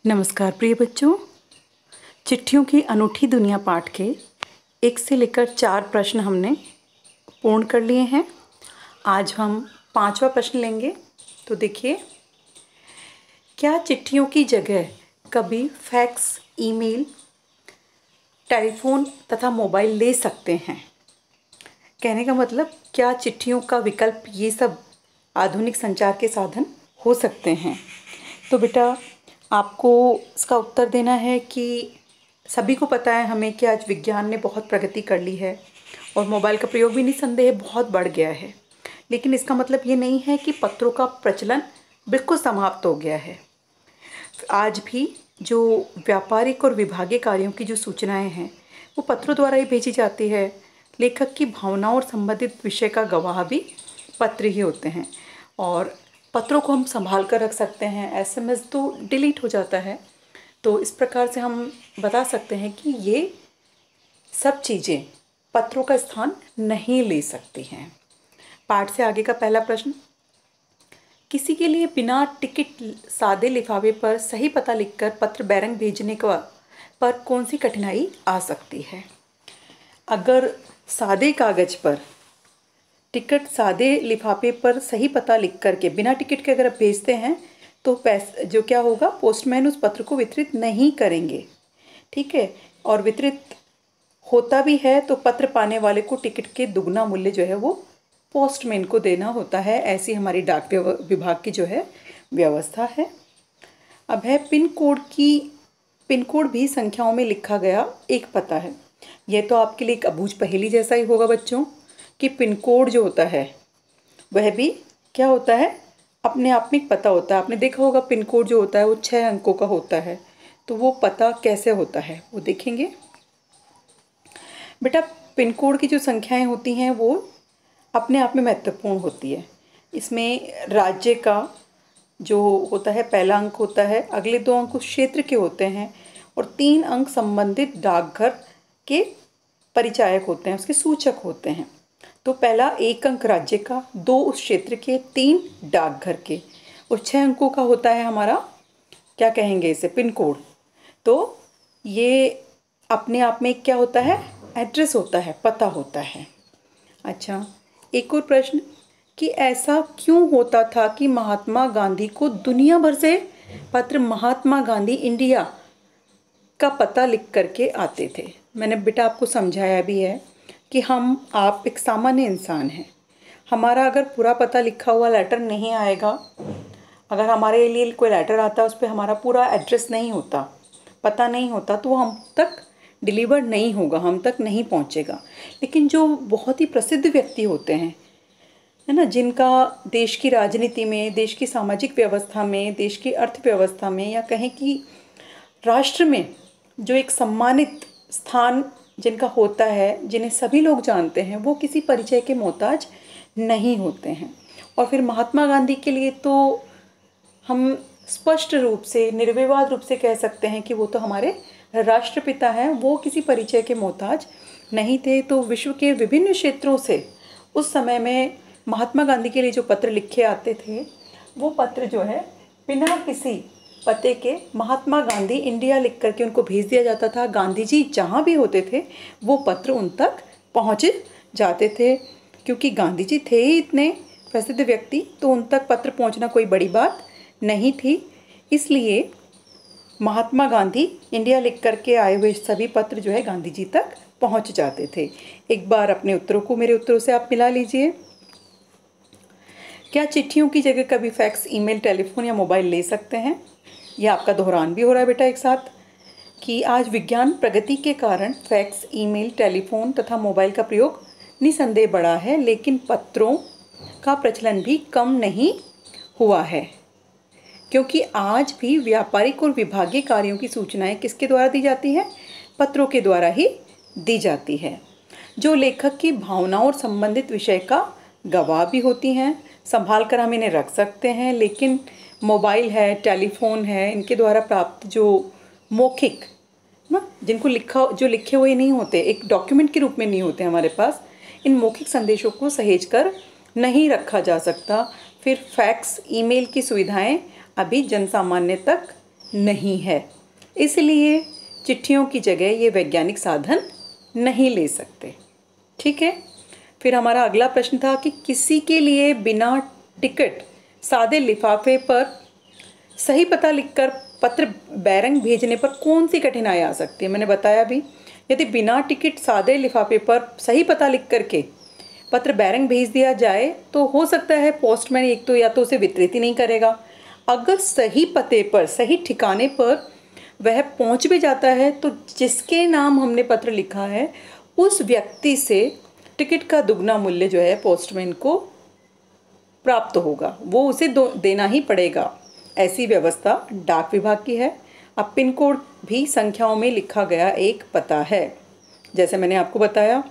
नमस्कार प्रिय बच्चों, चिट्ठियों की अनूठी दुनिया पाठ के 1 से लेकर 4 प्रश्न हमने पूर्ण कर लिए हैं। आज हम 5वां प्रश्न लेंगे। तो देखिए, क्या चिट्ठियों की जगह कभी फैक्स, ईमेल, टेलीफोन तथा मोबाइल ले सकते हैं? कहने का मतलब, क्या चिट्ठियों का विकल्प ये सब आधुनिक संचार के साधन हो सकते हैं? तो बेटा, आपको इसका उत्तर देना है कि सभी को पता है हमें कि आज विज्ञान ने बहुत प्रगति कर ली है और मोबाइल का प्रयोग भी निसंदेह बहुत बढ़ गया है। लेकिन इसका मतलब ये नहीं है कि पत्रों का प्रचलन बिल्कुल समाप्त हो गया है। आज भी जो व्यापारिक और विभागीय कार्यों की जो सूचनाएं हैं वो पत्रों द्वारा ही भेजी जाती है। लेखक की भावनाओं और संबंधित विषय का गवाह भी पत्र ही होते हैं और पत्रों को हम संभाल कर रख सकते हैं। एसएमएस तो डिलीट हो जाता है। तो इस प्रकार से हम बता सकते हैं कि ये सब चीज़ें पत्रों का स्थान नहीं ले सकती हैं। पाठ से आगे का पहला प्रश्न, किसी के लिए बिना टिकट सादे लिफाफे पर सही पता लिखकर पत्र बैरंग भेजने पर कौन सी कठिनाई आ सकती है? अगर सादे कागज़ पर टिकट सादे लिफाफे पर सही पता लिख करके बिना टिकट के अगर आप भेजते हैं तो पैसे जो क्या होगा, पोस्टमैन उस पत्र को वितरित नहीं करेंगे। ठीक है, और वितरित होता भी है तो पत्र पाने वाले को टिकट के दुगना मूल्य जो है वो पोस्टमैन को देना होता है। ऐसी हमारी डाक विभाग की जो है व्यवस्था है। अब है पिन कोड भी संख्याओं में लिखा गया एक पता है। यह तो आपके लिए एक अबूझ पहेली जैसा ही होगा बच्चों कि पिन कोड जो होता है वह भी क्या होता है, अपने आप में एक पता होता है। आपने देखा होगा पिन कोड जो होता है वो 6 अंकों का होता है। तो वो पता कैसे होता है वो देखेंगे। बेटा, पिन कोड की जो संख्याएं होती हैं वो अपने आप में महत्वपूर्ण होती है। इसमें राज्य का जो होता है पहला अंक होता है, अगले 2 अंक उस क्षेत्र के होते हैं और 3 अंक संबंधित डाकघर के परिचायक होते हैं, उसके सूचक होते हैं। तो पहला 1 अंक राज्य का, 2 उस क्षेत्र के, 3 डाकघर के और 6 अंकों का होता है हमारा, क्या कहेंगे इसे, पिन कोड। तो ये अपने आप में क्या होता है, एड्रेस होता है, पता होता है। अच्छा, एक और प्रश्न कि ऐसा क्यों होता था कि महात्मा गांधी को दुनिया भर से पत्र महात्मा गांधी इंडिया का पता लिख करके आते थे? मैंने बेटा आपको समझाया भी है कि आप एक सामान्य इंसान हैं। हमारा अगर पूरा पता लिखा हुआ लेटर नहीं आएगा, अगर हमारे लिए कोई लेटर आता है उस पर हमारा पूरा एड्रेस नहीं होता, पता नहीं होता, तो वो हम तक डिलीवर नहीं होगा, हम तक नहीं पहुंचेगा। लेकिन जो बहुत ही प्रसिद्ध व्यक्ति होते हैं, है ना, जिनका देश की राजनीति में, देश की सामाजिक व्यवस्था में, देश की अर्थव्यवस्था में या कहें कि राष्ट्र में जो एक सम्मानित स्थान जिनका होता है, जिन्हें सभी लोग जानते हैं, वो किसी परिचय के मोहताज नहीं होते हैं। और फिर महात्मा गांधी के लिए तो हम स्पष्ट रूप से, निर्विवाद रूप से कह सकते हैं कि वो तो हमारे राष्ट्रपिता हैं, वो किसी परिचय के मोहताज नहीं थे। तो विश्व के विभिन्न क्षेत्रों से उस समय में महात्मा गांधी के लिए जो पत्र लिखे आते थे, वो पत्र जो है बिना किसी पते के महात्मा गांधी इंडिया लिख करके उनको भेज दिया जाता था। गांधी जी जहाँ भी होते थे वो पत्र उन तक पहुँच जाते थे, क्योंकि गांधी जी थे ही इतने प्रसिद्ध व्यक्ति, तो उन तक पत्र पहुँचना कोई बड़ी बात नहीं थी। इसलिए महात्मा गांधी इंडिया लिख करके आए हुए सभी पत्र जो है गांधी जी तक पहुँच जाते थे। एक बार अपने उत्तरों को मेरे उत्तरों से आप मिला लीजिए। क्या चिट्ठियों की जगह कभी फैक्स, ईमेल, टेलीफोन या मोबाइल ले सकते हैं? यह आपका दोहरान भी हो रहा है बेटा एक साथ कि आज विज्ञान प्रगति के कारण फैक्स, ईमेल, टेलीफोन तथा मोबाइल का प्रयोग निसंदेह बढ़ा है, लेकिन पत्रों का प्रचलन भी कम नहीं हुआ है, क्योंकि आज भी व्यापारिक और विभागीय कार्यों की सूचनाएं किसके द्वारा दी जाती हैं? पत्रों के द्वारा ही दी जाती है, जो लेखक की भावनाओं और संबंधित विषय का गवाह भी होती हैं। संभाल कर हम इन्हें रख सकते हैं, लेकिन मोबाइल है, टेलीफोन है, इनके द्वारा प्राप्त जो मौखिक ना, जिनको लिखे हुए नहीं होते, एक डॉक्यूमेंट के रूप में नहीं होते हमारे पास, इन मौखिक संदेशों को सहेज कर नहीं रखा जा सकता। फिर फैक्स, ईमेल की सुविधाएं अभी जनसामान्य तक नहीं है, इसलिए चिट्ठियों की जगह ये वैज्ञानिक साधन नहीं ले सकते। ठीक है। फिर हमारा अगला प्रश्न था कि किसी के लिए बिना टिकट सादे लिफाफे पर सही पता लिखकर पत्र बैरंग भेजने पर कौन सी कठिनाई आ सकती है। मैंने बताया भी, यदि बिना टिकट सादे लिफाफे पर सही पता लिख करके पत्र बैरंग भेज दिया जाए तो हो सकता है पोस्टमैन एक तो या तो उसे वितरित ही नहीं करेगा। अगर सही पते पर, सही ठिकाने पर वह पहुंच भी जाता है तो जिसके नाम हमने पत्र लिखा है उस व्यक्ति से टिकट का दुगना मूल्य जो है पोस्टमैन को प्राप्त होगा, वो उसे देना ही पड़ेगा। ऐसी व्यवस्था डाक विभाग की है। अब पिन कोड भी संख्याओं में लिखा गया एक पता है। जैसे मैंने आपको बताया,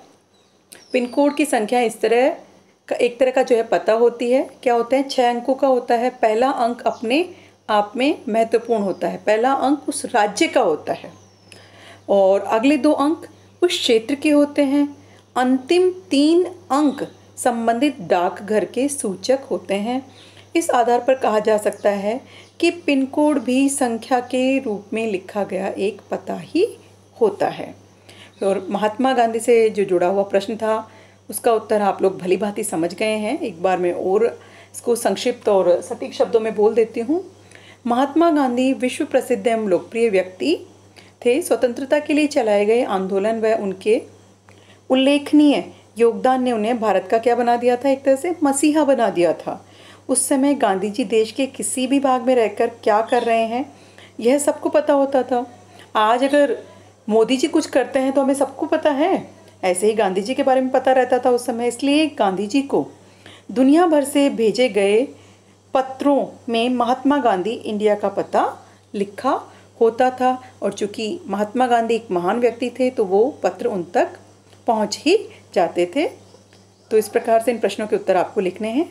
पिन कोड की संख्या इस तरह का एक तरह का जो है पता होती है। क्या होता है, 6 अंकों का होता है। पहला अंक अपने आप में महत्वपूर्ण होता है, पहला अंक उस राज्य का होता है और अगले 2 अंक उस क्षेत्र के होते हैं। अंतिम 3 अंक संबंधित डाकघर के सूचक होते हैं। इस आधार पर कहा जा सकता है कि पिन कोड भी संख्या के रूप में लिखा गया एक पता ही होता है। और महात्मा गांधी से जो जुड़ा हुआ प्रश्न था उसका उत्तर आप लोग भली भांति समझ गए हैं। एक बार मैं और इसको संक्षिप्त और सटीक शब्दों में बोल देती हूँ। महात्मा गांधी विश्व प्रसिद्ध एवं लोकप्रिय व्यक्ति थे। स्वतंत्रता के लिए चलाए गए आंदोलन व उनके उल्लेखनीय योगदान ने उन्हें भारत का क्या बना दिया था, एक तरह से मसीहा बना दिया था। उस समय गांधी जी देश के किसी भी भाग में रहकर क्या कर रहे हैं यह सबको पता होता था। आज अगर मोदी जी कुछ करते हैं तो हमें सबको पता है, ऐसे ही गांधी जी के बारे में पता रहता था उस समय। इसलिए गांधी जी को दुनिया भर से भेजे गए पत्रों में महात्मा गांधी इंडिया का पता लिखा होता था और चूंकि महात्मा गांधी एक महान व्यक्ति थे तो वो पत्र उन तक पहुंच ही जाते थे। तो इस प्रकार से इन प्रश्नों के उत्तर आपको लिखने हैं।